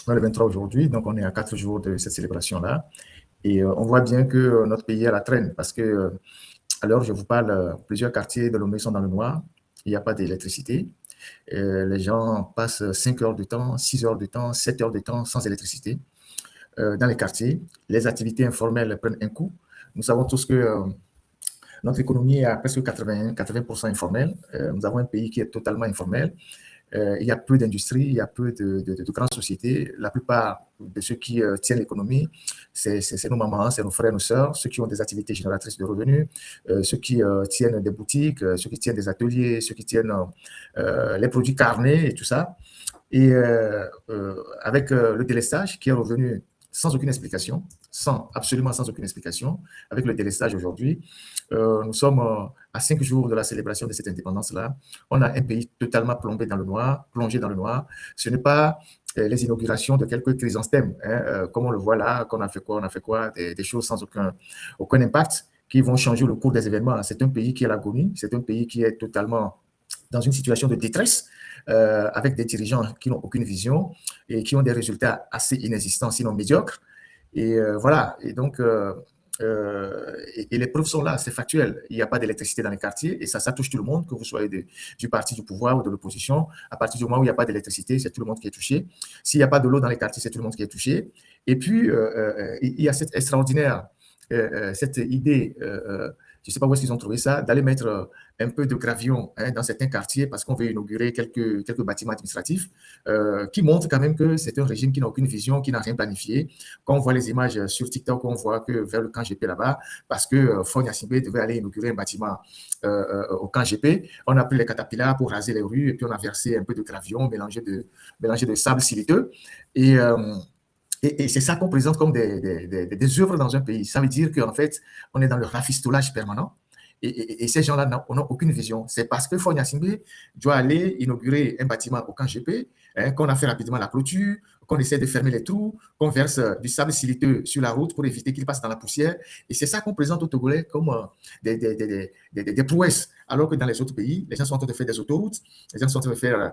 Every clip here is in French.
On est le 23 aujourd'hui, donc on est à 4 jours de cette célébration-là. Et on voit bien que notre pays est à la traîne parce que, à l'heure où je vous parle, plusieurs quartiers de Lomé sont dans le noir. Il n'y a pas d'électricité. Les gens passent 5 heures de temps, 6 heures de temps, 7 heures de temps sans électricité dans les quartiers. Les activités informelles prennent un coup. Nous savons tous que notre économie est à presque 80% informelle. Nous avons un pays qui est totalement informel. Il y a peu d'industries, il y a peu de grandes sociétés. La plupart de ceux qui tiennent l'économie, c'est nos mamans, c'est nos frères, nos sœurs, ceux qui ont des activités génératrices de revenus, ceux qui tiennent des boutiques, ceux qui tiennent des ateliers, ceux qui tiennent les produits carnés et tout ça. Et avec le délestage qui est revenu sans aucune explication, absolument sans aucune explication, avec le délestage aujourd'hui, nous sommes à 5 jours de la célébration de cette indépendance-là. On a un pays totalement plombé dans le noir, plongé dans le noir. Ce n'est pas les inaugurations de quelques chrysanthèmes, comme on le voit là, qu'on a fait quoi, on a fait quoi, des choses sans aucun impact qui vont changer le cours des événements. C'est un pays qui est à l'agonie, c'est un pays qui est totalement dans une situation de détresse, avec des dirigeants qui n'ont aucune vision et qui ont des résultats assez inexistants, sinon médiocres. Et voilà. Et donc, et les preuves sont là, c'est factuel. Il n'y a pas d'électricité dans les quartiers et ça touche tout le monde, que vous soyez du parti du pouvoir ou de l'opposition. À partir du moment où il n'y a pas d'électricité, c'est tout le monde qui est touché. S'il n'y a pas de l'eau dans les quartiers, c'est tout le monde qui est touché. Et puis, il y a cette extraordinaire, cette idée, je ne sais pas où est-ce qu'ils ont trouvé ça, d'aller mettre un peu de gravillon dans certains quartiers parce qu'on veut inaugurer quelques bâtiments administratifs qui montrent quand même que c'est un régime qui n'a aucune vision, qui n'a rien planifié. Quand on voit les images sur TikTok, on voit que vers le camp GP là-bas, parce que Fonia Sibé devait aller inaugurer un bâtiment au camp GP, on a pris les catapillars pour raser les rues et puis on a versé un peu de gravillon mélangé de sable siliceux. Et c'est ça qu'on présente comme des œuvres dans un pays. Ça veut dire qu'en fait, on est dans le rafistolage permanent. Et ces gens-là n'ont aucune vision. C'est parce que Fonia Sibé doit aller inaugurer un bâtiment au camp GP, qu'on a fait rapidement la clôture, qu'on essaie de fermer les trous, qu'on verse du sable siliceux sur la route pour éviter qu'il passe dans la poussière. Et c'est ça qu'on présente aux Togolais comme des prouesses. Alors que dans les autres pays, les gens sont en train de faire des autoroutes, les gens sont en train de faire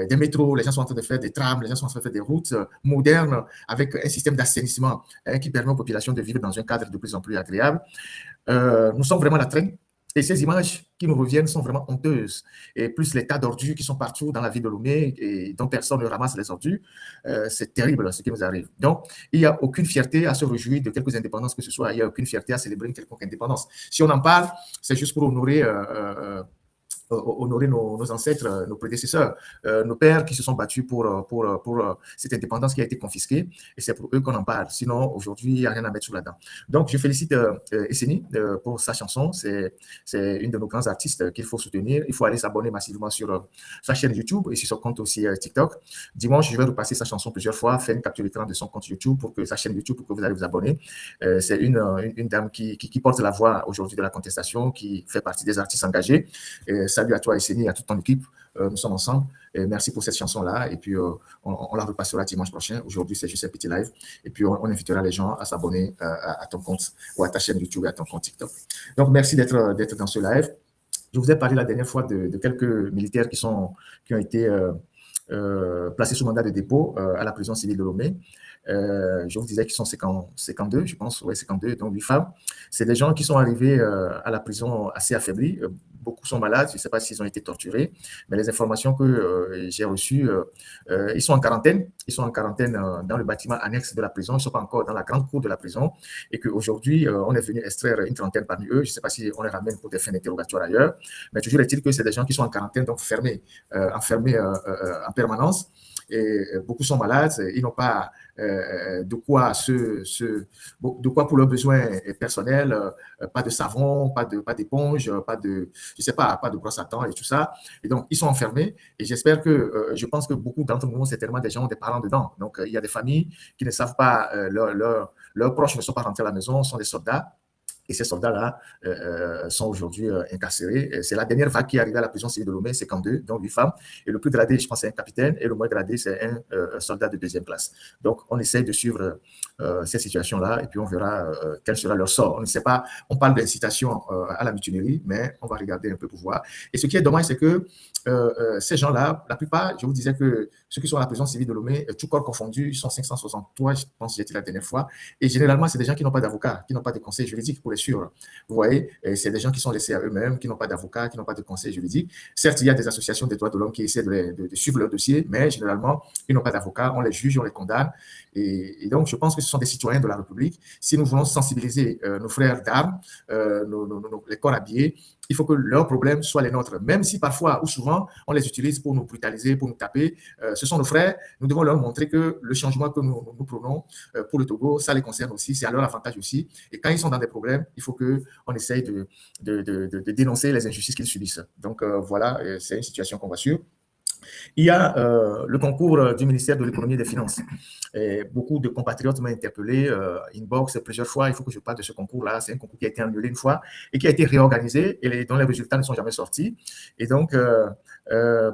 des métros, les gens sont en train de faire des trams, les gens sont en train de faire des routes modernes avec un système d'assainissement qui permet aux populations de vivre dans un cadre de plus en plus agréable. Nous sommes vraiment à la traîne. Et ces images qui nous reviennent sont vraiment honteuses. Et plus les tas d'ordures qui sont partout dans la ville de Lomé et dont personne ne ramasse les ordures, c'est terrible ce qui nous arrive. Donc, il n'y a aucune fierté à se réjouir de quelques indépendances que ce soit. Il n'y a aucune fierté à célébrer une quelconque indépendance. Si on en parle, c'est juste pour honorer nos ancêtres, nos prédécesseurs, nos pères qui se sont battus pour cette indépendance qui a été confisquée. Et c'est pour eux qu'on en parle. Sinon, aujourd'hui, il n'y a rien à mettre sous la dent. Donc, je félicite Esseni pour sa chanson. C'est une de nos grands artistes qu'il faut soutenir. Il faut aller s'abonner massivement sur sa chaîne YouTube et sur son compte aussi TikTok. Dimanche, je vais repasser sa chanson plusieurs fois, faire une capture d'écran de son compte YouTube pour que sa chaîne YouTube, pour que vous allez vous abonner. C'est une dame qui porte la voix aujourd'hui de la contestation, qui fait partie des artistes engagés. Salut à toi, Esseni, à toute ton équipe. Nous sommes ensemble. Et merci pour cette chanson-là. Et puis, on la repassera dimanche prochain. Aujourd'hui, c'est juste un petit live. Et puis, on invitera les gens à s'abonner à ton compte ou à ta chaîne YouTube et à ton compte TikTok. Donc, merci d'être dans ce live. Je vous ai parlé la dernière fois de quelques militaires qui ont été placés sous mandat de dépôt à la prison civile de Lomé. Je vous disais qu'ils sont 52, je pense, ouais, 52, donc 8 femmes. C'est des gens qui sont arrivés à la prison assez affaiblis. Beaucoup sont malades, je ne sais pas s'ils ont été torturés, mais les informations que j'ai reçues, ils sont en quarantaine. Ils sont en quarantaine dans le bâtiment annexe de la prison. Ils ne sont pas encore dans la grande cour de la prison. Et qu'aujourd'hui, on est venu extraire une trentaine parmi eux. Je ne sais pas si on les ramène pour des fins d'interrogatoire ailleurs. Mais toujours est-il que c'est des gens qui sont en quarantaine, donc enfermés en permanence. Et beaucoup sont malades, ils n'ont pas de quoi pour leurs besoins personnels, pas de savon, pas d'éponge, pas de brosse à dents et tout ça. Et donc, ils sont enfermés et j'espère je pense que beaucoup d'entre nous, c'est tellement des gens, des parents dedans. Donc, il y a des familles qui ne savent pas, leurs proches ne sont pas rentrés à la maison, sont des soldats. Et ces soldats-là sont aujourd'hui incarcérés. C'est la dernière vague qui est arrivée à la prison civile de Lomé, c'est 52, dont 8 femmes. Et le plus gradé, je pense, c'est un capitaine. Et le moins gradé, c'est un soldat de deuxième classe. Donc, on essaie de suivre ces situations-là et puis on verra quel sera leur sort. On ne sait pas, on parle d'incitation à la mutinerie, mais on va regarder un peu pour voir. Et ce qui est dommage, c'est que ces gens-là, la plupart, je vous disais que ceux qui sont à la prison civile de Lomé, tout corps confondu, ils sont 563, je pense que j'ai dit la dernière fois. Et généralement, c'est des gens qui n'ont pas d'avocat, qui n'ont pas de conseil juridique pour les suivre. Vous voyez, c'est des gens qui sont laissés à eux-mêmes, qui n'ont pas d'avocat, qui n'ont pas de conseil juridique. Certes, il y a des associations des droits de l'homme qui essaient de suivre leur dossier, mais généralement, ils n'ont pas d'avocat, on les juge, on les condamne. Et donc, je pense que ce sont des citoyens de la République. Si nous voulons sensibiliser nos frères d'armes, les corps habillés, il faut que leurs problèmes soient les nôtres, même si parfois ou souvent, on les utilise pour nous brutaliser, pour nous taper. Ce sont nos frères, nous devons leur montrer que le changement que nous prenons pour le Togo, ça les concerne aussi, c'est à leur avantage aussi. Et quand ils sont dans des problèmes, il faut qu'on essaye de dénoncer les injustices qu'ils subissent. Donc voilà, c'est une situation qu'on va suivre. Il y a le concours du ministère de l'économie et des finances. Et beaucoup de compatriotes m'ont interpellé, inbox plusieurs fois, il faut que je parle de ce concours-là. C'est un concours qui a été annulé une fois et qui a été réorganisé et dont les résultats ne sont jamais sortis. Et donc,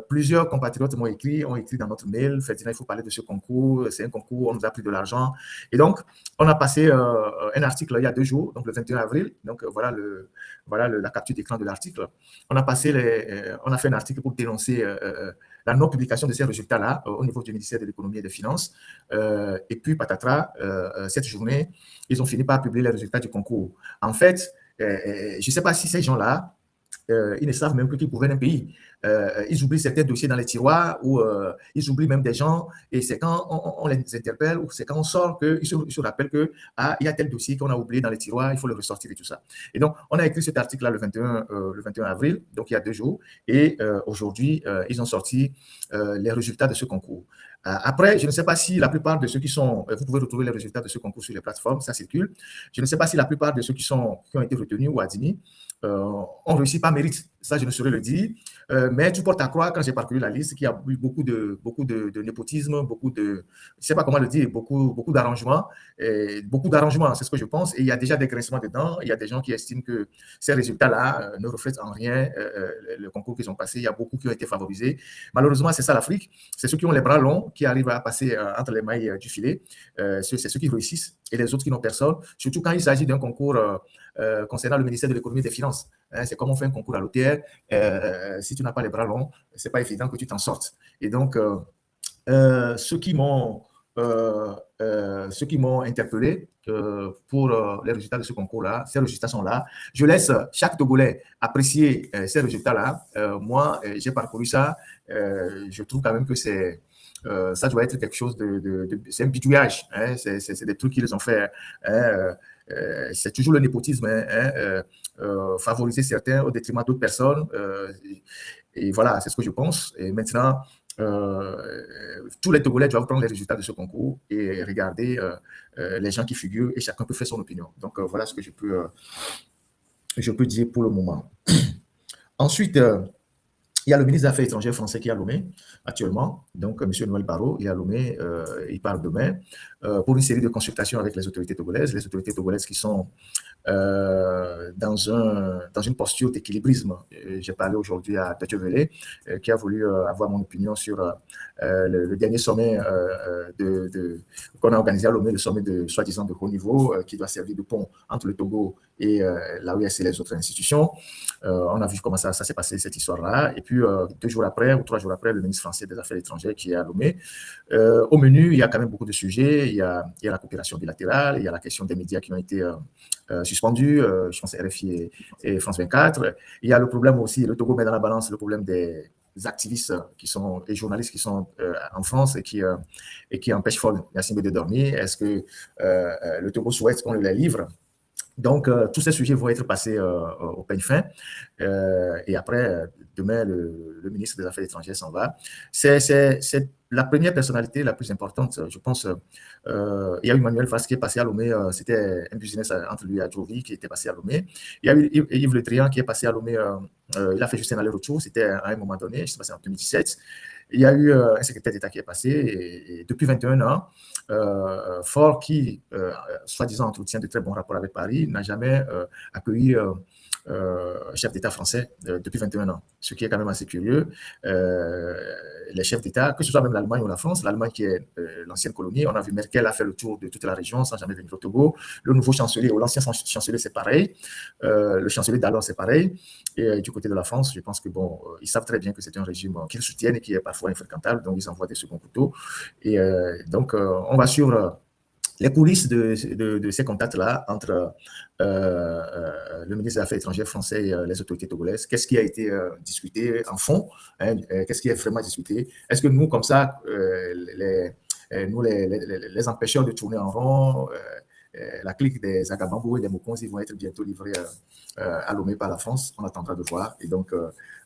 plusieurs compatriotes ont écrit dans notre mail, Ferdinand, il faut parler de ce concours, c'est un concours, on nous a pris de l'argent. Et donc, on a passé un article il y a 2 jours, donc le 21 avril, donc voilà la capture d'écran de l'article. On a fait un article pour dénoncer la non-publication de ces résultats-là au niveau du ministère de l'économie et des finances. Et puis, patatras, cette journée, ils ont fini par publier les résultats du concours. En fait, je ne sais pas si ces gens-là, ils ne savent même plus qu'ils gouvernent un pays. Ils oublient certains dossiers dans les tiroirs ou ils oublient même des gens. Et c'est quand on les interpelle ou c'est quand on sort qu'ils se rappellent qu'il y a tel dossier qu'on a oublié dans les tiroirs, il faut le ressortir et tout ça. Et donc, on a écrit cet article-là le 21 avril, donc il y a 2 jours. Et aujourd'hui, ils ont sorti les résultats de ce concours. Après, je ne sais pas si la plupart de ceux qui sont... vous pouvez retrouver les résultats de ce concours sur les plateformes, ça circule. Je ne sais pas si la plupart de ceux qui ont été retenus ou admis ont réussi par mérite. Ça, je ne saurais le dire. Mais tu portes à croire, quand j'ai parcouru la liste, qu'il y a eu beaucoup de népotisme, beaucoup de... Je ne sais pas comment le dire, beaucoup d'arrangements. Beaucoup d'arrangements, c'est ce que je pense. Et il y a déjà des graissements dedans. Il y a des gens qui estiment que ces résultats-là ne reflètent en rien le concours qu'ils ont passé. Il y a beaucoup qui ont été favorisés. Malheureusement, c'est ça l'Afrique. C'est ceux qui ont les bras longs qui arrivent à passer entre les mailles du filet. C'est ceux qui réussissent et les autres qui n'ont personne. Surtout quand il s'agit d'un concours concernant le ministère de l'économie et des finances. C'est comme on fait un concours à l'OTR. Si tu n'as pas les bras longs, ce n'est pas évident que tu t'en sortes. Et donc, ceux qui m'ont interpellé pour les résultats de ce concours-là, ces résultats sont là. Je laisse chaque Togolais apprécier ces résultats-là. Moi, j'ai parcouru ça. Je trouve quand même que ça doit être quelque chose c'est un bidouillage. Hein, c'est des trucs qu'ils ont fait. Hein, c'est toujours le népotisme, favoriser certains au détriment d'autres personnes. Et voilà, c'est ce que je pense. Et maintenant, tous les Togolais doivent prendre les résultats de ce concours et regarder les gens qui figurent et chacun peut faire son opinion. Donc, voilà ce que je peux dire pour le moment. Ensuite, il y a le ministre des Affaires étrangères français qui est à Lomé actuellement, donc M. Noël Barrot, il est à Lomé, il part demain pour une série de consultations avec les autorités togolaises qui sont dans une posture d'équilibrisme. J'ai parlé aujourd'hui à Deutsche Welle, qui a voulu avoir mon opinion sur le dernier sommet qu'on a organisé à Lomé, le sommet de soi-disant de haut niveau, qui doit servir de pont entre le Togo et l'AES et les autres institutions. On a vu comment ça s'est passé, cette histoire-là. Et puis, 2 jours après ou 3 jours après, le ministre français des Affaires étrangères qui est à Lomé. Au menu, il y a quand même beaucoup de sujets. Il y a la coopération bilatérale, il y a la question des médias qui ont été suspendus, je pense RFI et France 24. Il y a le problème aussi, le Togo met dans la balance le problème des activistes et journalistes qui sont en France et qui empêchent Paul Gnassingbé de dormir. Est-ce que le Togo souhaite qu'on les livre? Donc, tous ces sujets vont être passés au peigne fin. Et après, demain, le ministre des Affaires étrangères s'en va. C'est la première personnalité la plus importante, je pense. Il y a eu Manuel Valls qui est passé à Lomé. C'était un business entre lui et Adjovi qui était passé à Lomé. Il y a eu Yves Le Drian qui est passé à Lomé. Il a fait juste un aller-retour. C'était à un moment donné, je ne sais pas si c'est en 2017. il y a eu un secrétaire d'État qui est passé et depuis 21 ans, Faure, qui, soi-disant, entretient de très bons rapports avec Paris, n'a jamais accueilli chef d'État français depuis 21 ans, ce qui est quand même assez curieux. Les chefs d'État, que ce soit même l'Allemagne ou la France, l'Allemagne qui est l'ancienne colonie, on a vu Merkel a fait le tour de toute la région sans jamais venir au Togo. Le nouveau chancelier ou l'ancien chancelier, c'est pareil. Le chancelier d'alors, c'est pareil. Et du côté de la France, je pense que bon, ils savent très bien que c'est un régime qu'ils soutiennent et qui est parfois infréquentable, donc ils envoient des seconds couteaux. Et donc, on va suivre les coulisses de ces contacts-là entre le ministre des Affaires étrangères français et les autorités togolaises. Qu'est-ce qui a été discuté en fond, hein, qu'est-ce qui est vraiment discuté? Est-ce que nous, comme ça, les empêcheurs de tourner en rond, la clique des Agabambo et des Mokonzi vont être bientôt livrés à Lomé par la France? On attendra de voir. Et donc,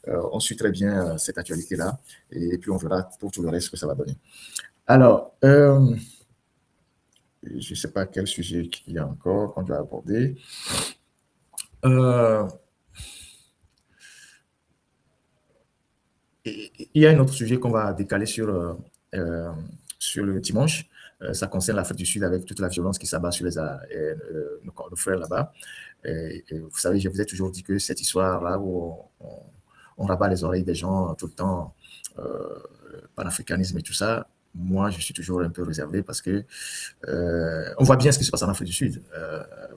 on suit très bien cette actualité-là. Et puis, on verra pour tout le reste ce que ça va donner. Alors, je ne sais pas quel sujet il y a encore qu'on doit aborder. Il y a un autre sujet qu'on va décaler sur le dimanche. Ça concerne l'Afrique du Sud avec toute la violence qui s'abat sur nos frères là-bas. Vous savez, je vous ai toujours dit que cette histoire-là où on rabat les oreilles des gens tout le temps, panafricanisme et tout ça, moi, je suis toujours un peu réservé parce que on voit bien ce qui se passe en Afrique du Sud.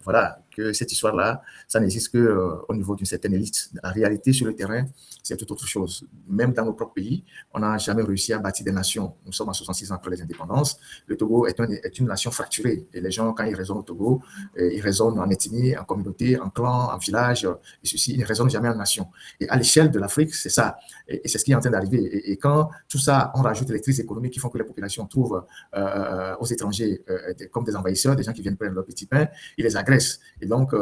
Voilà, que cette histoire-là, ça n'existe qu'au niveau d'une certaine élite. La réalité sur le terrain, c'est tout autre chose. Même dans nos propres pays, on n'a jamais réussi à bâtir des nations. Nous sommes à 66 ans après les indépendances. Le Togo est une nation fracturée. Et les gens, quand ils raisonnent au Togo, ils raisonnent en ethnie, en communauté, en clan, en village, et ceci, ils ne raisonnent jamais en nation. Et à l'échelle de l'Afrique, c'est ça. Et c'est ce qui est en train d'arriver. Et quand tout ça, on rajoute les crises économiques qui font que les populations trouvent aux étrangers comme des envahisseurs, des gens qui viennent prendre leur petit pain, ils les agressent. Et donc,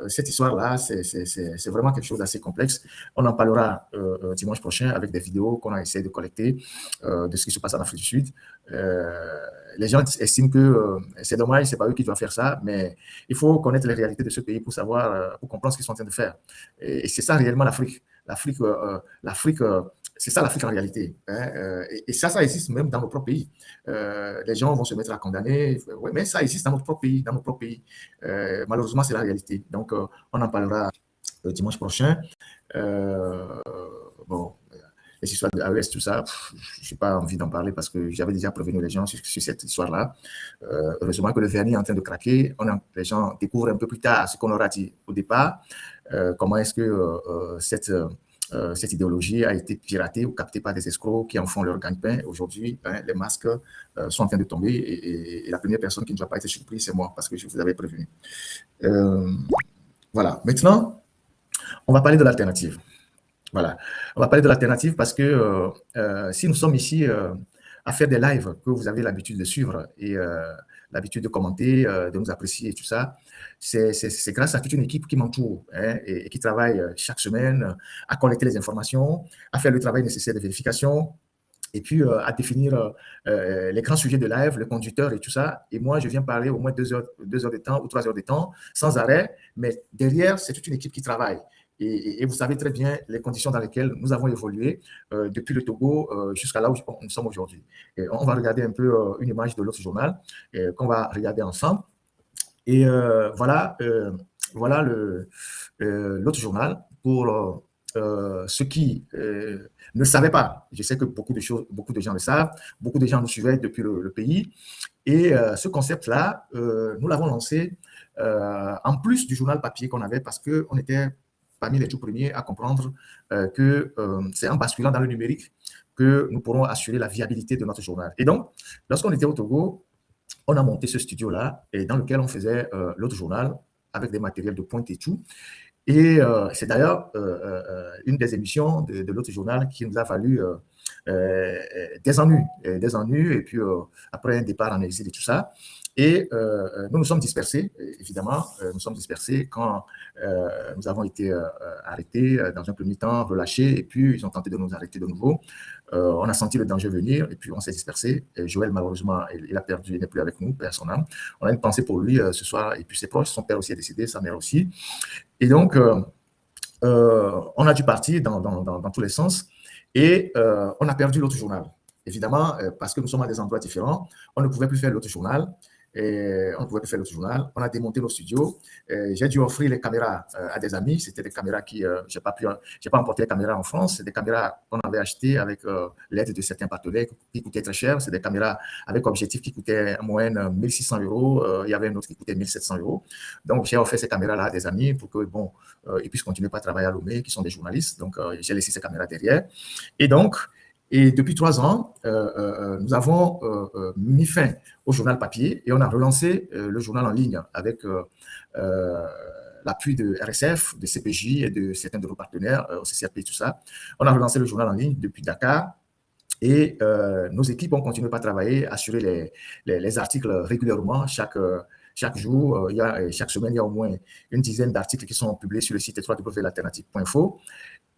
cette histoire-là, c'est vraiment quelque chose d'assez complexe. On en parlera dimanche prochain avec des vidéos qu'on a essayé de collecter de ce qui se passe en Afrique du Sud. Les gens estiment que c'est dommage, c'est pas eux qui doivent faire ça, mais il faut connaître les réalités de ce pays pour savoir, pour comprendre ce qu'ils sont en train de faire. Et c'est ça réellement l'Afrique. L'Afrique, c'est ça l'Afrique en réalité. Hein, et ça existe même dans nos propres pays. Les gens vont se mettre à condamner, ouais, mais ça existe dans notre propre pays. Malheureusement, c'est la réalité. Donc, on en parlera dimanche prochain. Bon, les histoires de AES, tout ça, je n'ai pas envie d'en parler parce que j'avais déjà prévenu les gens sur cette histoire-là. Heureusement que le vernis est en train de craquer. Les gens découvrent un peu plus tard ce qu'on aura dit au départ. Comment est-ce que cette idéologie a été piratée ou captée par des escrocs qui en font leur gagne-pain. Aujourd'hui, les masques sont en train de tomber et la première personne qui ne doit pas être surprise, c'est moi, parce que je vous avais prévenu. Voilà. Maintenant, on va parler de l'alternative. Voilà. On va parler de l'alternative parce que si nous sommes ici à faire des lives que vous avez l'habitude de suivre et l'habitude de commenter, de nous apprécier et tout ça, c'est grâce à toute une équipe qui m'entoure et qui travaille chaque semaine à collecter les informations, à faire le travail nécessaire de vérification et puis à définir les grands sujets de live, le conducteur et tout ça. Et moi, je viens parler au moins 2 heures de temps ou 3 heures de temps sans arrêt, mais derrière, c'est toute une équipe qui travaille. Et vous savez très bien les conditions dans lesquelles nous avons évolué depuis le Togo jusqu'à là où nous sommes aujourd'hui. On va regarder un peu une image de l'autre journal qu'on va regarder ensemble. Et voilà l'autre journal pour ceux qui ne savaient pas. Je sais que beaucoup de gens le savent, beaucoup de gens nous suivaient depuis le pays. Et ce concept-là, nous l'avons lancé en plus du journal papier qu'on avait parce qu'on était parmi les tout premiers à comprendre que c'est en basculant dans le numérique que nous pourrons assurer la viabilité de notre journal. Et donc, lorsqu'on était au Togo, on a monté ce studio-là et dans lequel on faisait l'autre journal avec des matériels de pointe et tout. Et c'est d'ailleurs une des émissions de l'autre journal qui nous a valu des ennuis. Et puis après un départ en exil et tout ça. Et nous nous sommes dispersés, évidemment, nous sommes dispersés quand nous avons été arrêtés dans un premier temps, relâchés, et puis ils ont tenté de nous arrêter de nouveau. On a senti le danger venir, et puis on s'est dispersés. Et Joël, malheureusement, il a perdu, il n'est plus avec nous, père son âme. On a une pensée pour lui ce soir, et puis ses proches, son père aussi est décédé, sa mère aussi. Et donc, on a dû partir dans tous les sens. Et on a perdu l'autre journal. Évidemment, parce que nous sommes à des endroits différents, on ne pouvait plus faire l'autre journal. Et on ne pouvait plus faire l'autre journal. On a démonté nos studios. J'ai dû offrir les caméras à des amis. C'était des caméras qui, j'ai pas emporté les caméras en France. C'est des caméras qu'on avait achetées avec l'aide de certains partenaires qui coûtaient très cher. C'est des caméras avec objectif qui coûtaient en moyenne 1 600 €. Il y avait un autre qui coûtait 1 700 €. Donc, j'ai offert ces caméras-là à des amis pour que, bon, ils puissent continuer à travailler à Lomé, qui sont des journalistes. Donc, j'ai laissé ces caméras derrière. Et donc, depuis 3 ans, nous avons mis fin au journal papier et on a relancé le journal en ligne avec l'appui de RSF, de CPJ et de certains de nos partenaires, au CCRP, tout ça. On a relancé le journal en ligne depuis Dakar et nos équipes ont continué à travailler, assurer les articles régulièrement. Chaque jour, chaque semaine, il y a au moins une dizaine d'articles qui sont publiés sur le site www.l'alternative.info.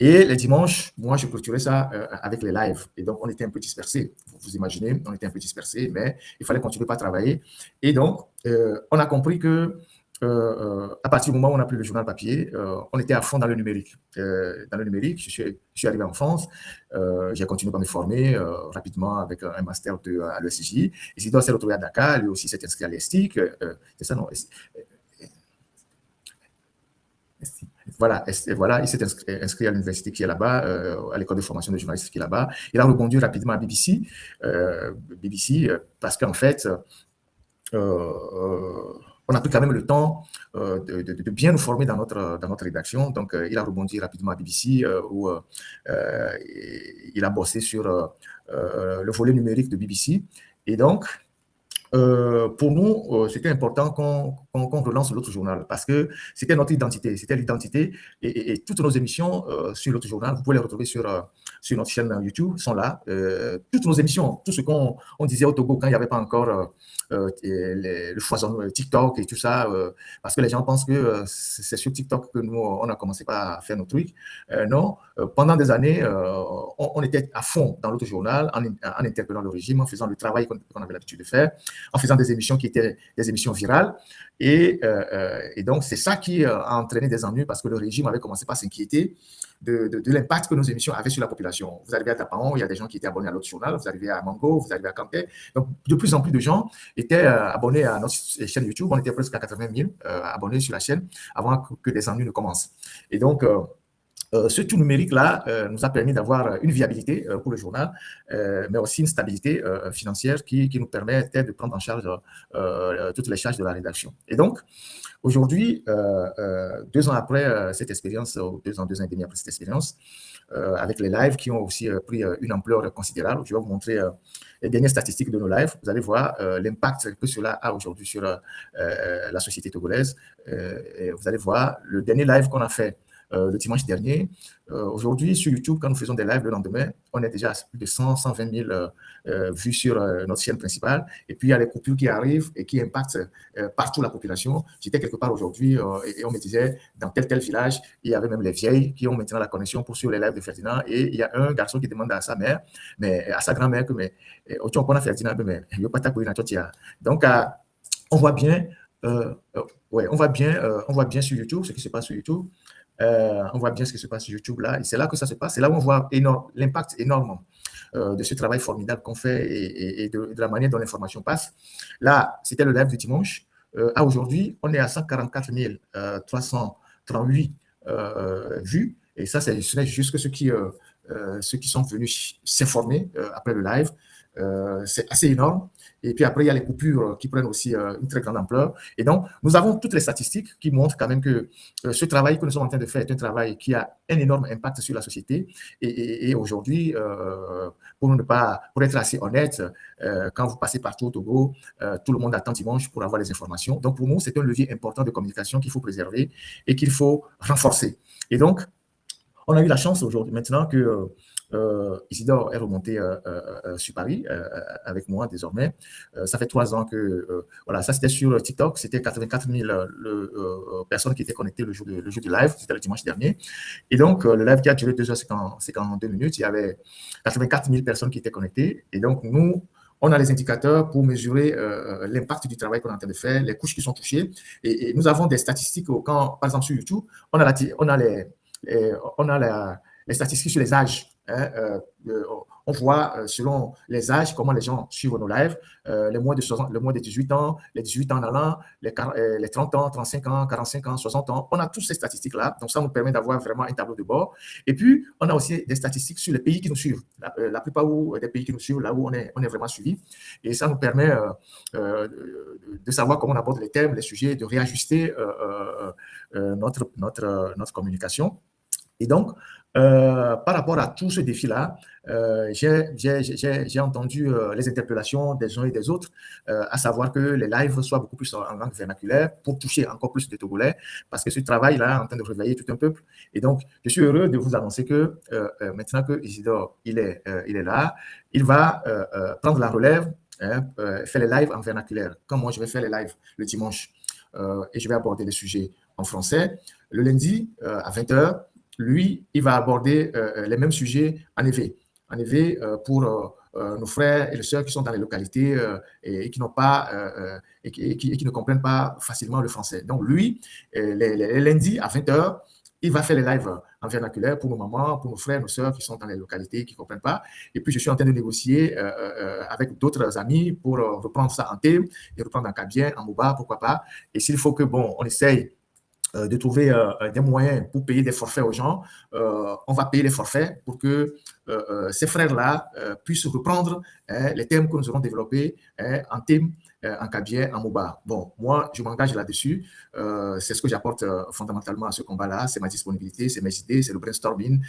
Et les dimanches, moi, je clôturais ça avec les lives. Et donc, on était un peu dispersés. Vous imaginez, on était un peu dispersés, mais il fallait continuer à travailler. Et donc, on a compris que à partir du moment où on n'a plus le journal papier, on était à fond dans le numérique. Je suis arrivé en France, j'ai continué à me former rapidement avec un master à l'ESCJ. Isidore s'est retrouvé à Dakar, lui aussi s'est inscrit à l'ESTIC. C'est ça, non? Voilà, il s'est inscrit à l'université qui est là-bas, à l'école de formation de journalistes qui est là-bas. Il a rebondi rapidement à BBC, parce qu'en fait, on a pris quand même le temps de bien nous former dans notre rédaction. Donc, il a rebondi rapidement à BBC, où il a bossé sur le volet numérique de BBC. Et donc, pour nous, c'était important qu'on relance l'autre journal parce que c'était notre identité, c'était l'identité et toutes nos émissions sur l'autre journal, vous pouvez les retrouver sur notre chaîne YouTube, sont là. Toutes nos émissions, tout ce qu'on disait au Togo quand il n'y avait pas encore le foisonnement TikTok et tout ça, parce que les gens pensent que c'est sur TikTok que nous, on a commencé à faire nos trucs. Non, pendant des années, on était à fond dans l'autre journal en interpellant le régime, en faisant le travail qu'on avait l'habitude de faire, en faisant des émissions qui étaient des émissions virales. Et donc, c'est ça qui a entraîné des ennuis parce que le régime avait commencé par s'inquiéter de l'impact que nos émissions avaient sur la population. Vous arrivez à Tapaon, il y a des gens qui étaient abonnés à l'autre journal. Vous arrivez à Mango, vous arrivez à Kanté. Donc, de plus en plus de gens étaient abonnés à notre chaîne YouTube. On était presque à 80 000 abonnés sur la chaîne avant que des ennuis ne commencent. Et donc, ce tout numérique-là nous a permis d'avoir une viabilité pour le journal, mais aussi une stabilité financière qui nous permettait de prendre en charge toutes les charges de la rédaction. Et donc, aujourd'hui, 2 ans après cette expérience, 2 ans et demi après cette expérience, avec les lives qui ont aussi pris une ampleur considérable, je vais vous montrer les dernières statistiques de nos lives. Vous allez voir l'impact que cela a aujourd'hui sur la société togolaise. Et vous allez voir le dernier live qu'on a fait le dimanche dernier. Aujourd'hui, sur YouTube, quand nous faisons des lives le lendemain, on est déjà à plus de 120 000 vues sur notre chaîne principale. Et puis, il y a les coupures qui arrivent et qui impactent partout la population. J'étais quelque part aujourd'hui et on me disait, dans tel village, il y avait même les vieilles qui ont maintenant la connexion pour suivre les lives de Ferdinand. Et il y a un garçon qui demande à sa mère, à sa grand-mère, que tu en Ferdinand, mais il n'y a pas ta. Donc, on voit bien, on voit bien sur YouTube ce qui se passe sur YouTube. On voit bien ce qui se passe sur YouTube là, et c'est là que ça se passe. C'est là où on voit l'impact énorme de ce travail formidable qu'on fait et de la manière dont l'information passe. Là, c'était le live du dimanche. À aujourd'hui, on est à 144 338 vues, et ça, c'est juste ceux qui sont venus s'informer après le live. C'est assez énorme. Et puis après, il y a les coupures qui prennent aussi une très grande ampleur. Et donc, nous avons toutes les statistiques qui montrent quand même que ce travail que nous sommes en train de faire est un travail qui a un énorme impact sur la société. Et aujourd'hui, pour être assez honnête, quand vous passez partout au Togo, tout le monde attend dimanche pour avoir les informations. Donc, pour nous, c'est un levier important de communication qu'il faut préserver et qu'il faut renforcer. Et donc, on a eu la chance aujourd'hui, maintenant que Isidore est remonté sur Paris avec moi désormais. Ça fait 3 ans que, voilà, ça c'était sur TikTok, c'était 84 000 personnes qui étaient connectées le jour du live, c'était le dimanche dernier. Et donc, le live qui a duré 2h52 minutes, il y avait 84 000 personnes qui étaient connectées. Et donc, nous, on a les indicateurs pour mesurer l'impact du travail qu'on est en train de faire, les couches qui sont touchées. Et nous avons des statistiques quand, par exemple, sur YouTube, on a les statistiques sur les âges. hein, on voit selon les âges comment les gens suivent nos lives, les moins de 60, les moins de 18 ans, les 18 ans en allant, les 30 ans, 35 ans, 45 ans, 60 ans. On a toutes ces statistiques-là. Donc, ça nous permet d'avoir vraiment un tableau de bord. Et puis, on a aussi des statistiques sur les pays qui nous suivent. La plupart des pays qui nous suivent, là où on est vraiment suivi. Et ça nous permet de savoir comment on aborde les thèmes, les sujets, de réajuster notre communication. Et donc, par rapport à tout ce défi-là, j'ai entendu les interpellations des uns et des autres, à savoir que les lives soient beaucoup plus en langue vernaculaire pour toucher encore plus de Togolais, parce que ce travail-là est en train de réveiller tout un peuple. Et donc, je suis heureux de vous annoncer que maintenant que Isidore il est là, il va prendre la relève, hein, faire les lives en vernaculaire, comme moi je vais faire les lives le dimanche. Et je vais aborder les sujets en français. Le lundi, à 20h, lui, il va aborder les mêmes sujets en EV. En EV pour nos frères et les sœurs qui sont dans les localités et qui n'ont pas et qui ne comprennent pas facilement le français. Donc lui, les lundis à 20h, il va faire les lives en vernaculaire pour nos mamans, pour nos frères, nos sœurs qui sont dans les localités, qui ne comprennent pas. Et puis, je suis en train de négocier avec d'autres amis pour reprendre ça en thème et reprendre en Kabien, en Moba, pourquoi pas. Et s'il faut que, bon, on essaye de trouver des moyens pour payer des forfaits aux gens, on va payer les forfaits pour que ces frères-là puissent reprendre les thèmes que nous aurons développés en thème, en Kabien, en Moba. Bon, moi, je m'engage là-dessus. C'est ce que j'apporte fondamentalement à ce combat-là. C'est ma disponibilité, c'est mes idées, c'est le brainstorming,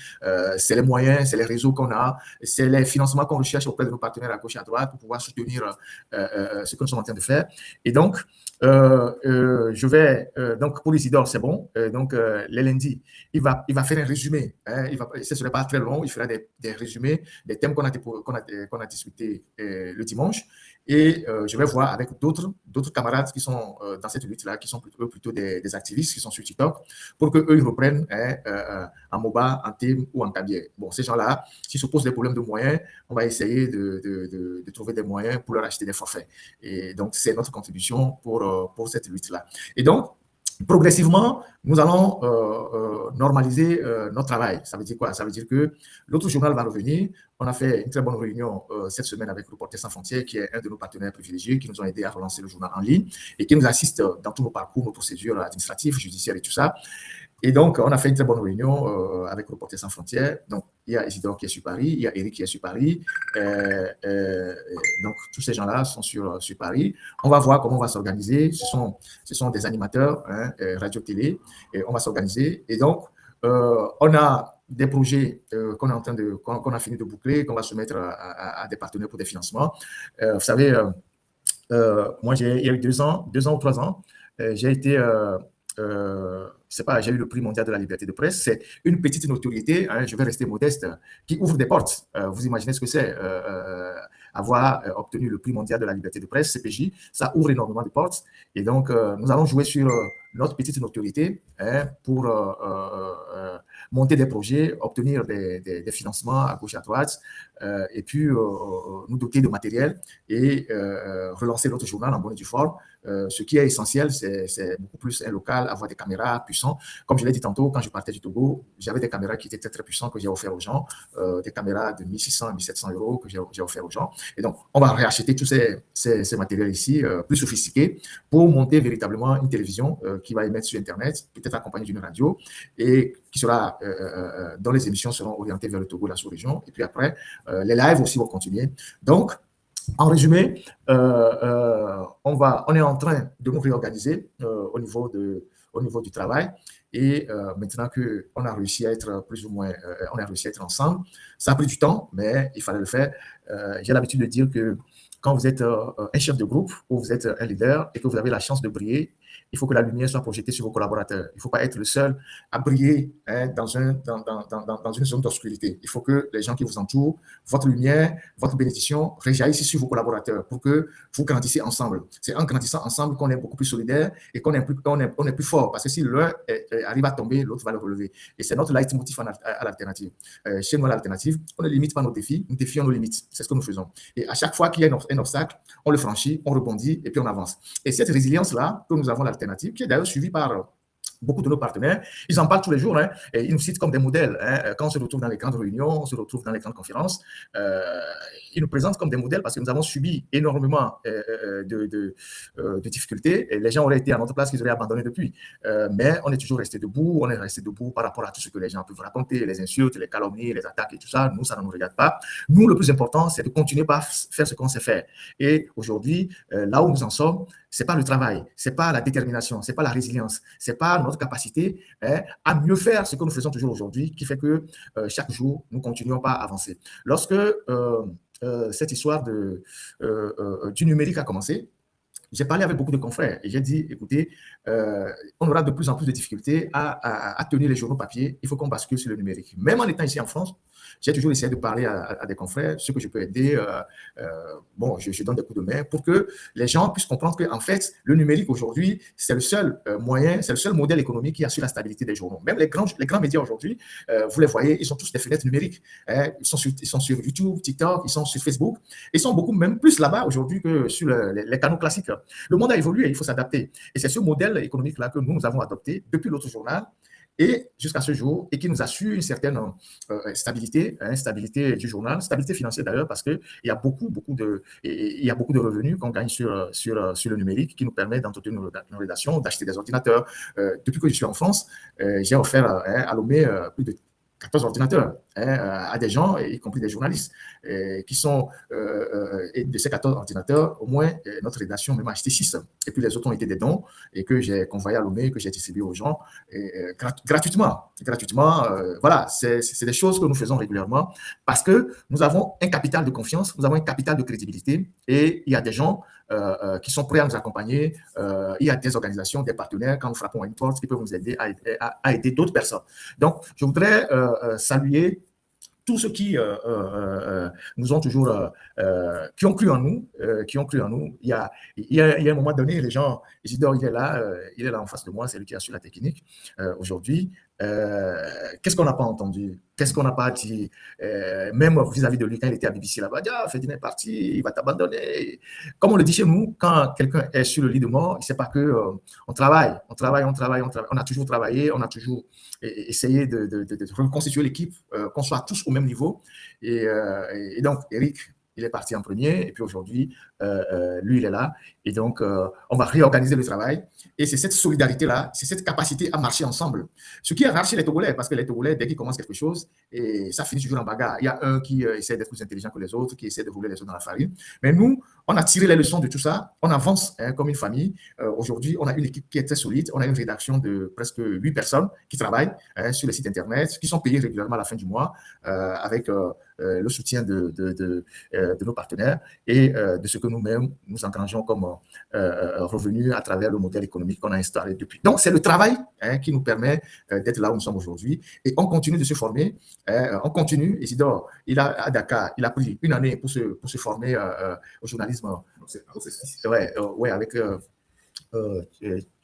c'est les moyens, c'est les réseaux qu'on a, c'est les financements qu'on recherche auprès de nos partenaires à gauche et à droite pour pouvoir soutenir ce que nous sommes en train de faire. Et donc, je vais, donc pour Isidore, c'est bon. Donc, les lundis, il va faire un résumé. Hein, ce ne serait pas très long, il fera des résumés des thèmes qu'on a discutés le dimanche. Et je vais voir avec d'autres camarades qui sont dans cette lutte-là, qui sont plutôt des activistes, qui sont sur TikTok, pour qu'eux, ils reprennent en Moba, en thème ou en Kabien. Bon, ces gens-là, s'ils se posent des problèmes de moyens, on va essayer de trouver des moyens pour leur acheter des forfaits. Et donc, c'est notre contribution pour cette lutte-là. Et donc, progressivement, nous allons normaliser notre travail. Ça veut dire quoi? Ça veut dire que l'autre journal va revenir. On a fait une très bonne réunion cette semaine avec Reporters sans frontières, qui est un de nos partenaires privilégiés, qui nous ont aidés à relancer le journal en ligne et qui nous assiste dans tous nos parcours, nos procédures administratives, judiciaires et tout ça. Et donc, on a fait une très bonne réunion avec Reporters sans frontières. Donc, il y a Isidore qui est sur Paris, il y a Eric qui est sur Paris. Donc, tous ces gens-là sont sur Paris. On va voir comment on va s'organiser. Ce sont des animateurs, hein, radio-télé, et on va s'organiser. Et donc, on a des projets qu'on a fini de boucler, qu'on va soumettre à des partenaires pour des financements. Vous savez, moi, il y a eu 2 ans ou 3 ans, j'ai été... j'ai eu le prix mondial de la liberté de presse. C'est une petite notoriété, hein, je vais rester modeste, qui ouvre des portes. Vous imaginez ce que c'est avoir obtenu le prix mondial de la liberté de presse, CPJ, ça ouvre énormément de portes. Et donc, nous allons jouer sur notre petite notoriété pour monter des projets, obtenir des financements à gauche et à droite, et puis nous doter de matériel et relancer notre journal en bonne et due forme. Ce qui est essentiel, c'est beaucoup plus un local, avoir des caméras puissantes. Comme je l'ai dit tantôt, quand je partais du Togo, j'avais des caméras qui étaient très, très puissantes que j'ai offert aux gens, des caméras de 1600 à 1700 euros que j'ai offert aux gens. Et donc, on va réacheter tous ces matériels ici, plus sophistiqués, pour monter véritablement une télévision qui va émettre sur Internet, peut-être accompagnée d'une radio, et qui sera, dont les émissions seront orientées vers le Togo, la sous-région. Et puis après, les lives aussi vont continuer. Donc, en résumé, on est en train de nous réorganiser au niveau du travail. Et maintenant qu'on a réussi à être plus ou moins, on a réussi à être ensemble, ça a pris du temps, mais il fallait le faire. J'ai l'habitude de dire que quand vous êtes un chef de groupe ou vous êtes un leader et que vous avez la chance de briller, il faut que la lumière soit projetée sur vos collaborateurs. Il ne faut pas être le seul à briller dans une zone d'obscurité. Il faut que les gens qui vous entourent, votre lumière, votre bénédiction réjaillissent sur vos collaborateurs pour que vous grandissiez ensemble. C'est en grandissant ensemble qu'on est beaucoup plus solidaire et qu'on est plus fort. Parce que si l'un arrive à tomber, l'autre va le relever. Et c'est notre leitmotiv à l'alternative. Chez nous, à l'alternative, on ne limite pas nos défis, nous défions nos limites. C'est ce que nous faisons. Et à chaque fois qu'il y a un obstacle, on le franchit, on rebondit et puis on avance. Et cette résilience-là que nous avons l'alternative, qui est d'ailleurs suivie par beaucoup de nos partenaires, ils en parlent tous les jours, hein, et ils nous citent comme des modèles. Hein, quand on se retrouve dans les grandes réunions, on se retrouve dans les grandes conférences, ils nous présentent comme des modèles parce que nous avons subi énormément de difficultés. Et les gens auraient été à notre place, qu'ils auraient abandonné depuis. Mais on est toujours resté debout, on est resté debout par rapport à tout ce que les gens peuvent raconter, les insultes, les calomnies, les attaques et tout ça. Nous, ça ne nous regarde pas. Nous, le plus important, c'est de continuer par faire ce qu'on sait faire. Et aujourd'hui, là où nous en sommes, c'est pas le travail, c'est pas la détermination, c'est pas la résilience, c'est pas notre capacité à mieux faire ce que nous faisons toujours aujourd'hui qui fait que chaque jour, nous continuons pas à avancer. Lorsque cette histoire du numérique a commencé, j'ai parlé avec beaucoup de confrères et j'ai dit, écoutez, on aura de plus en plus de difficultés à tenir les journaux papier, il faut qu'on bascule sur le numérique. Même en étant ici en France, j'ai toujours essayé de parler à des confrères, ceux que je peux aider, bon, je donne des coups de main pour que les gens puissent comprendre qu'en fait, le numérique aujourd'hui, c'est le seul moyen, c'est le seul modèle économique qui assure la stabilité des journaux. Même les grands médias aujourd'hui, vous les voyez, ils sont tous des fenêtres numériques. Hein, ils sont sur YouTube, TikTok, ils sont sur Facebook. Ils sont beaucoup même plus là-bas aujourd'hui que sur les canaux classiques. Le monde a évolué, il faut s'adapter. Et c'est ce modèle économique-là que nous avons adopté depuis l'autre journal et jusqu'à ce jour, et qui nous assure une certaine stabilité, stabilité du journal, stabilité financière d'ailleurs, parce qu'il y a beaucoup de revenus qu'on gagne sur le numérique qui nous permet d'entretenir nos rédactions, d'acheter des ordinateurs. Depuis que je suis en France, j'ai offert à Lomé plus de 14 ordinateurs à des gens, y compris des journalistes, qui sont, et de ces 14 ordinateurs, au moins, notre rédaction m'a acheté 6. Et puis les autres ont été des dons et que j'ai convoyé à Lomé, que j'ai distribué aux gens gratuitement. Voilà, c'est des choses que nous faisons régulièrement parce que nous avons un capital de confiance, nous avons un capital de crédibilité et il y a des gens qui sont prêts à nous accompagner. Il y a des organisations, des partenaires, quand nous frappons à une porte, qui peuvent nous aider à aider d'autres personnes. Donc, je voudrais saluer tous ceux qui nous ont toujours, qui ont cru en nous, Il y a un moment donné, les gens, Isidore, il est là en face de moi, c'est lui qui a su la technique aujourd'hui. Qu'est-ce qu'on n'a pas entendu? Qu'est-ce qu'on n'a pas dit? Même vis-à-vis de lui, quand il était à BBC là-bas, Fedine est parti, il va t'abandonner. Comme on le dit chez nous, quand quelqu'un est sur le lit de mort, il ne sait pas que on travaille. On a toujours travaillé, on a toujours essayé de reconstituer l'équipe, qu'on soit tous au même niveau. Et donc, Eric, il est parti en premier, et puis aujourd'hui, lui, il est là. Et donc, on va réorganiser le travail. Et c'est cette solidarité-là, c'est cette capacité à marcher ensemble. Ce qui a arraché les Togolais, parce que les Togolais, dès qu'ils commencent quelque chose, et ça finit toujours en bagarre. Il y a un qui essaie d'être plus intelligent que les autres, qui essaie de rouler les autres dans la farine. Mais nous, on a tiré les leçons de tout ça. On avance comme une famille. Aujourd'hui, on a une équipe qui est très solide. On a une rédaction de presque 8 personnes qui travaillent sur les sites Internet, qui sont payées régulièrement à la fin du mois avec le soutien de nos partenaires et de ce que nous-mêmes nous engrangeons comme revenus à travers le modèle économique qu'on a installé depuis. Donc, c'est le travail qui nous permet d'être là où nous sommes aujourd'hui et on continue de se former. On continue. Isidore, à Dakar, il a pris une année pour se former au journalisme. Ouais, avec...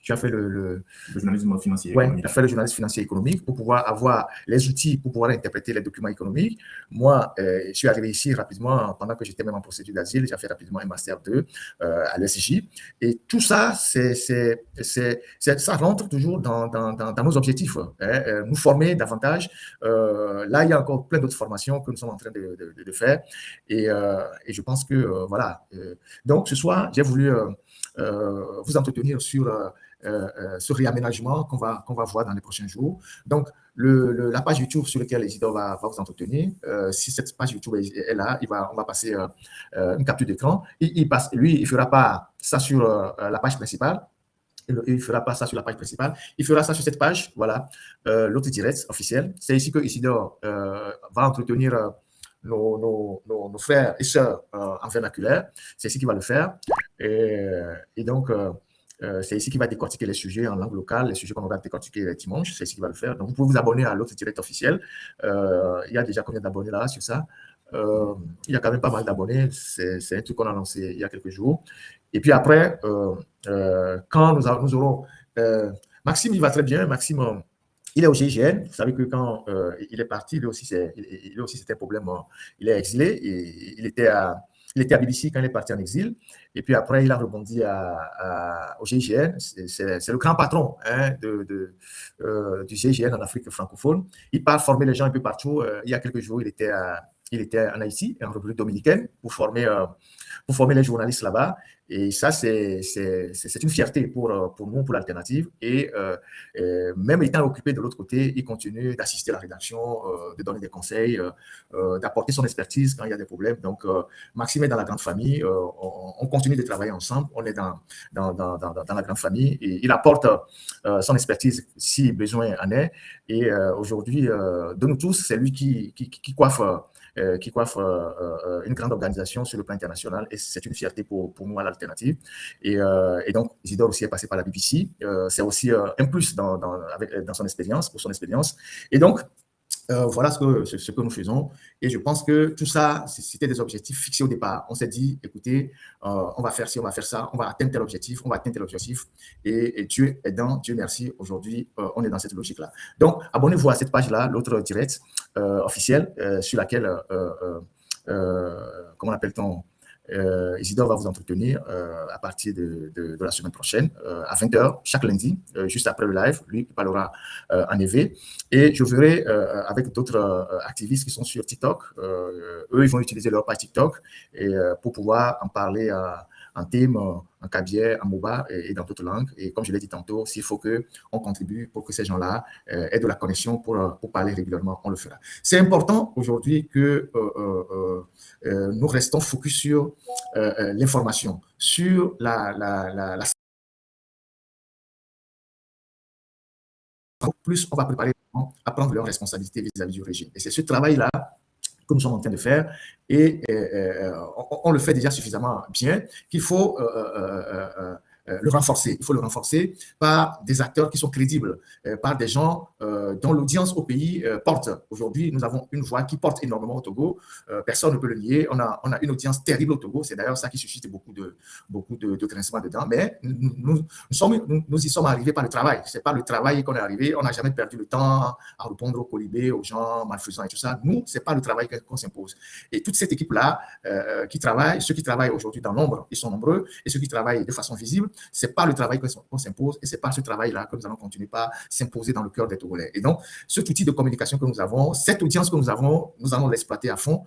tu as fait le journalisme financier. Ouais, tu as fait le journalisme financier et économique pour pouvoir avoir les outils pour pouvoir interpréter les documents économiques. Moi, je suis arrivé ici rapidement, pendant que j'étais même en procédure d'asile, j'ai fait rapidement un master 2 à l'ESJ. Et tout ça, ça rentre toujours dans nos objectifs. Nous former davantage. Là, il y a encore plein d'autres formations que nous sommes en train de faire. Et je pense que, voilà. Donc, ce soir, j'ai voulu vous entretenir sur ce réaménagement qu'on va voir dans les prochains jours. Donc, la page YouTube sur laquelle Isidore va vous entretenir, si cette page YouTube est là, on va passer une capture d'écran. Il ne fera pas ça sur la page principale. Il ne fera pas ça sur la page principale. Il fera ça sur cette page, voilà, l'autre direct officiel. C'est ici que Isidore va entretenir nos frères et sœurs en vernaculaire. C'est ici qu'il va le faire. Et donc, c'est ici qu'il va décortiquer les sujets en langue locale, les sujets qu'on va décortiquer dimanche, c'est ici qu'il va le faire. Donc, vous pouvez vous abonner à l'autre direct officiel. Il y a déjà combien d'abonnés là sur ça? Il y a quand même pas mal d'abonnés. C'est un truc qu'on a lancé il y a quelques jours. Et puis après, quand nous aurons... Maxime, il va très bien. Maxime, il est au GIGN. Vous savez que quand il est parti, lui aussi, c'était un problème. Il est exilé. Et il était Il était à BBC quand il est parti en exil. Et puis après, il a rebondi au GIGN. C'est le grand patron hein, du GIGN en Afrique francophone. Il part former les gens un peu partout. Il y a quelques jours, il était en Haïti, en République dominicaine, pour former les journalistes là-bas. Et ça, c'est une fierté pour nous, pour l'Alternative. Et même étant occupé de l'autre côté, il continue d'assister à la rédaction, de donner des conseils, d'apporter son expertise quand il y a des problèmes. Donc, Maxime est dans la grande famille. On continue de travailler ensemble. On est dans la grande famille. Et il apporte son expertise si besoin en est. Et aujourd'hui, de nous tous, c'est lui qui coiffe une grande organisation sur le plan international et c'est une fierté pour nous à l'Alternative. Et donc, Isidore aussi est passé par la BBC. C'est aussi un plus dans son expérience, pour son expérience. Et donc, voilà ce que nous faisons. Et je pense que tout ça, c'était des objectifs fixés au départ. On s'est dit, écoutez, on va faire ci, on va faire ça, on va atteindre tel objectif, on va atteindre tel objectif. Et Dieu aidant, Dieu merci, aujourd'hui, on est dans cette logique-là. Donc, abonnez-vous à cette page-là, l'autre direct officiel, sur laquelle, comment appelle-t-on, Isidore va vous entretenir à partir de la semaine prochaine à 20h, chaque lundi, juste après le live. Lui, il parlera en EV. Et je verrai avec d'autres activistes qui sont sur TikTok. Eux, ils vont utiliser leur page TikTok pour pouvoir en parler en thème, en kabyère, en moba et dans d'autres langues. Et comme je l'ai dit tantôt, s'il faut qu'on contribue pour que ces gens-là aient de la connexion pour parler régulièrement, on le fera. C'est important aujourd'hui que nous restons focus sur l'information, sur la plus on va préparer les gens à prendre leurs responsabilités vis-à-vis du régime. Et c'est ce travail-là que nous sommes en train de faire et on le fait déjà suffisamment bien qu'il faut le renforcer. Il faut le renforcer par des acteurs qui sont crédibles, par des gens dont l'audience au pays porte. Aujourd'hui, nous avons une voix qui porte énormément au Togo. Personne ne peut le nier. On a une audience terrible au Togo. C'est d'ailleurs ça qui suscite beaucoup de grincements dedans. Mais nous y sommes arrivés par le travail. C'est par le travail qu'on est arrivé. On n'a jamais perdu le temps à répondre aux colibés, aux gens malfaisants et tout ça. Nous, c'est pas le travail qu'on s'impose. Et toute cette équipe-là qui travaille, ceux qui travaillent aujourd'hui dans l'ombre, ils sont nombreux, et ceux qui travaillent de façon visible, c'est pas le travail qu'on s'impose et c'est pas ce travail-là que nous allons continuer par s'imposer dans le cœur des Togolais. Et donc, cet outil de communication que nous avons, cette audience que nous avons, nous allons l'exploiter à fond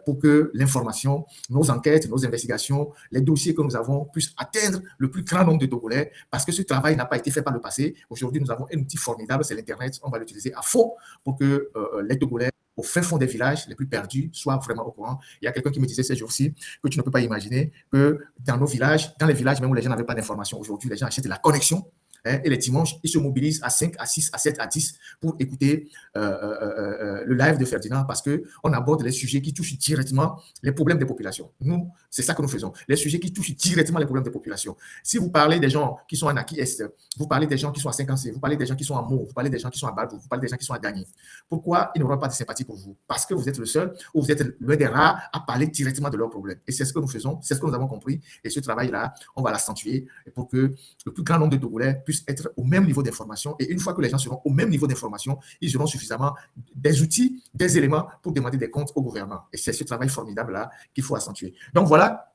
pour que l'information, nos enquêtes, nos investigations, les dossiers que nous avons puissent atteindre le plus grand nombre de Togolais parce que ce travail n'a pas été fait par le passé. Aujourd'hui, nous avons un outil formidable, c'est l'Internet. On va l'utiliser à fond pour que les Togolais au fin fond des villages les plus perdus soient vraiment au courant. Il y a quelqu'un qui me disait ces jours-ci que tu ne peux pas imaginer que dans nos villages, dans les villages même où les gens n'avaient pas d'informations, aujourd'hui, les gens achètent de la connexion et les dimanches, ils se mobilisent à 5, à 6, à 7, à 10 pour écouter le live de Ferdinand parce qu'on aborde les sujets qui touchent directement les problèmes des populations. Nous, c'est ça que nous faisons. Les sujets qui touchent directement les problèmes des populations. Si vous parlez des gens qui sont à Naki Est, vous parlez des gens qui sont à 50C, vous parlez des gens qui sont à Meaux, vous parlez des gens qui sont à Badou, vous parlez des gens qui sont à Gagny. Pourquoi ils n'auront pas de sympathie pour vous? Parce que vous êtes le seul ou vous êtes l'un des rares à parler directement de leurs problèmes. Et c'est ce que nous faisons, c'est ce que nous avons compris. Et ce travail-là, on va l'accentuer pour que le plus grand nombre de Togolais puissent être au même niveau d'information. Et une fois que les gens seront au même niveau d'information, ils auront suffisamment des outils, des éléments pour demander des comptes au gouvernement. Et c'est ce travail formidable-là qu'il faut accentuer. Donc voilà.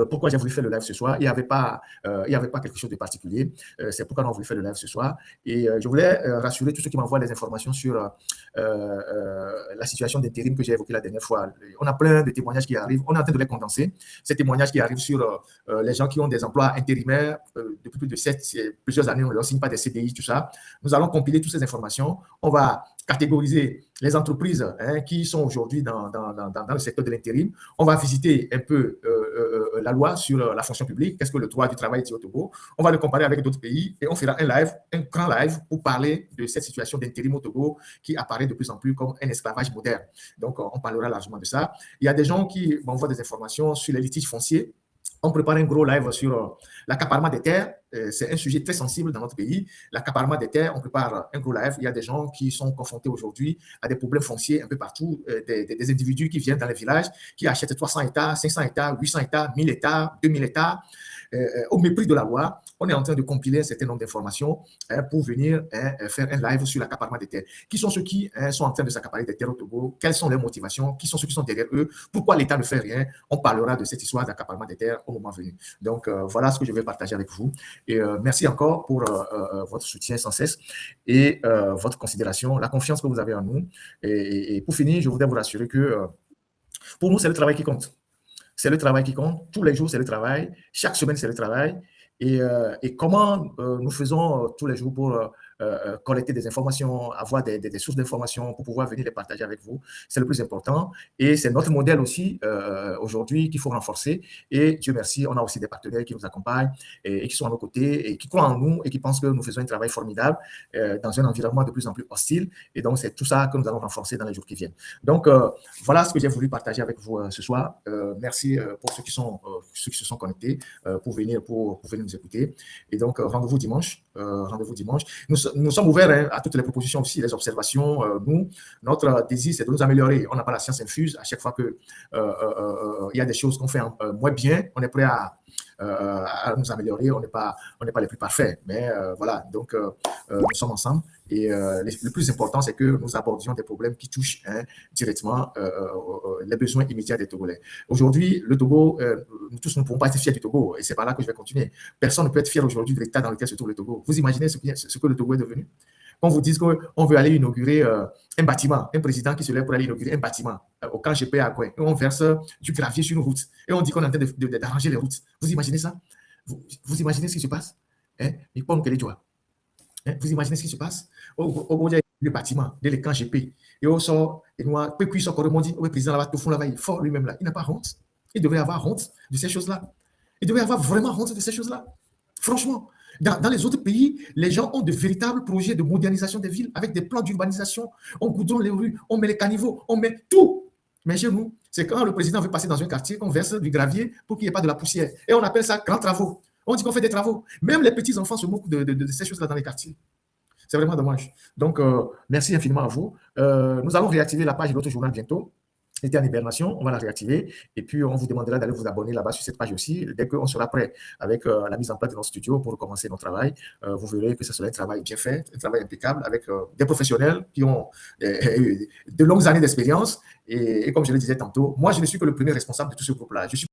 Pourquoi j'ai voulu faire le live ce soir. Il n'y avait pas quelque chose de particulier. C'est pourquoi on a voulu faire le live ce soir. Et je voulais rassurer tous ceux qui m'envoient des informations sur la situation d'intérim que j'ai évoquée la dernière fois. On a plein de témoignages qui arrivent. On est en train de les condenser. Ces témoignages qui arrivent sur les gens qui ont des emplois intérimaires depuis plus de plusieurs années. On ne leur signe pas des CDI, tout ça. Nous allons compiler toutes ces informations. On va catégoriser les entreprises qui sont aujourd'hui dans le secteur de l'intérim. On va visiter un peu la loi sur la fonction publique, qu'est-ce que le droit du travail dit au Togo. On va le comparer avec d'autres pays et on fera un grand live pour parler de cette situation d'intérim au Togo qui apparaît de plus en plus comme un esclavage moderne. Donc, on parlera largement de ça. Il y a des gens qui m'envoient des informations sur les litiges fonciers. On prépare un gros live sur l'accaparement des terres. C'est un sujet très sensible dans notre pays. L'accaparement des terres, on prépare un gros live. Il y a des gens qui sont confrontés aujourd'hui à des problèmes fonciers un peu partout, des individus qui viennent dans les villages, qui achètent 300 hectares, 500 hectares, 800 hectares, 1000 hectares, 2000 hectares. au mépris de la loi, on est en train de compiler un certain nombre d'informations pour venir faire un live sur l'accaparement des terres. Qui sont ceux qui sont en train de s'accaparer des terres au Togo? Quelles sont leurs motivations? Qui sont ceux qui sont derrière eux? Pourquoi l'État ne fait rien? On parlera de cette histoire d'accaparement des terres au moment venu. Donc, voilà ce que je vais partager avec vous. Et merci encore pour votre soutien sans cesse et votre considération, la confiance que vous avez en nous. Et pour finir, je voudrais vous rassurer que pour nous, c'est le travail qui compte. C'est le travail qui compte. Tous les jours, c'est le travail. Chaque semaine, c'est le travail. Et comment nous faisons tous les jours pour collecter des informations, avoir des sources d'informations pour pouvoir venir les partager avec vous, c'est le plus important. Et c'est notre modèle aussi aujourd'hui qu'il faut renforcer. Et Dieu merci, on a aussi des partenaires qui nous accompagnent et qui sont à nos côtés et qui croient en nous et qui pensent que nous faisons un travail formidable dans un environnement de plus en plus hostile. Et donc, c'est tout ça que nous allons renforcer dans les jours qui viennent. Donc, voilà ce que j'ai voulu partager avec vous ce soir. Merci pour ceux qui se sont connectés pour venir nous écouter. Et donc, rendez-vous dimanche. Nous sommes ouverts à toutes les propositions aussi, les observations. Notre désir, c'est de nous améliorer. On n'a pas la science infuse. À chaque fois qu'il y a des choses qu'on fait moins bien, on est prêt à nous améliorer. On n'est pas les plus parfaits. Mais voilà, donc nous sommes ensemble. Et le plus important, c'est que nous abordions des problèmes qui touchent directement les besoins immédiats des Togolais. Aujourd'hui, le Togo, nous tous ne pouvons pas être fiers du Togo. Et c'est par là que je vais continuer. Personne ne peut être fier aujourd'hui de l'état dans lequel se trouve le Togo. Vous imaginez ce que le Togo est devenu? On vous dit qu'on veut aller inaugurer un bâtiment, un président qui se lève pour aller inaugurer un bâtiment au camp GP à Gouin, et on verse du gravier sur une route, et on dit qu'on est en train d'arranger les routes. Vous imaginez ça? Vous imaginez ce qui se passe? Vous imaginez ce qui se passe? Au bout du bâtiment, dans les camps GP, et on sort, et nous, puis sort, on dit, le président là-bas, tout fond là-bas, il est fort lui-même là. Il n'a pas honte. Il devrait avoir honte de ces choses-là. Il devrait avoir vraiment honte de ces choses-là. Franchement, dans les autres pays, les gens ont de véritables projets de modernisation des villes avec des plans d'urbanisation. On goudronne les rues, on met les caniveaux, on met tout. Mais chez nous, c'est quand le président veut passer dans un quartier qu'on verse du gravier pour qu'il n'y ait pas de la poussière. Et on appelle ça grands travaux. On dit qu'on fait des travaux. Même les petits-enfants se moquent de ces choses-là dans les quartiers. C'est vraiment dommage. Donc, merci infiniment à vous. Nous allons réactiver la page de notre journal bientôt. C'était en hibernation, on va la réactiver et puis on vous demandera d'aller vous abonner là-bas sur cette page aussi. Dès qu'on sera prêt avec la mise en place de notre studio pour commencer notre travail, vous verrez que ce sera un travail bien fait, un travail impeccable avec des professionnels qui ont de longues années d'expérience. Et comme je le disais tantôt, moi, je ne suis que le premier responsable de tout ce groupe-là. Je suis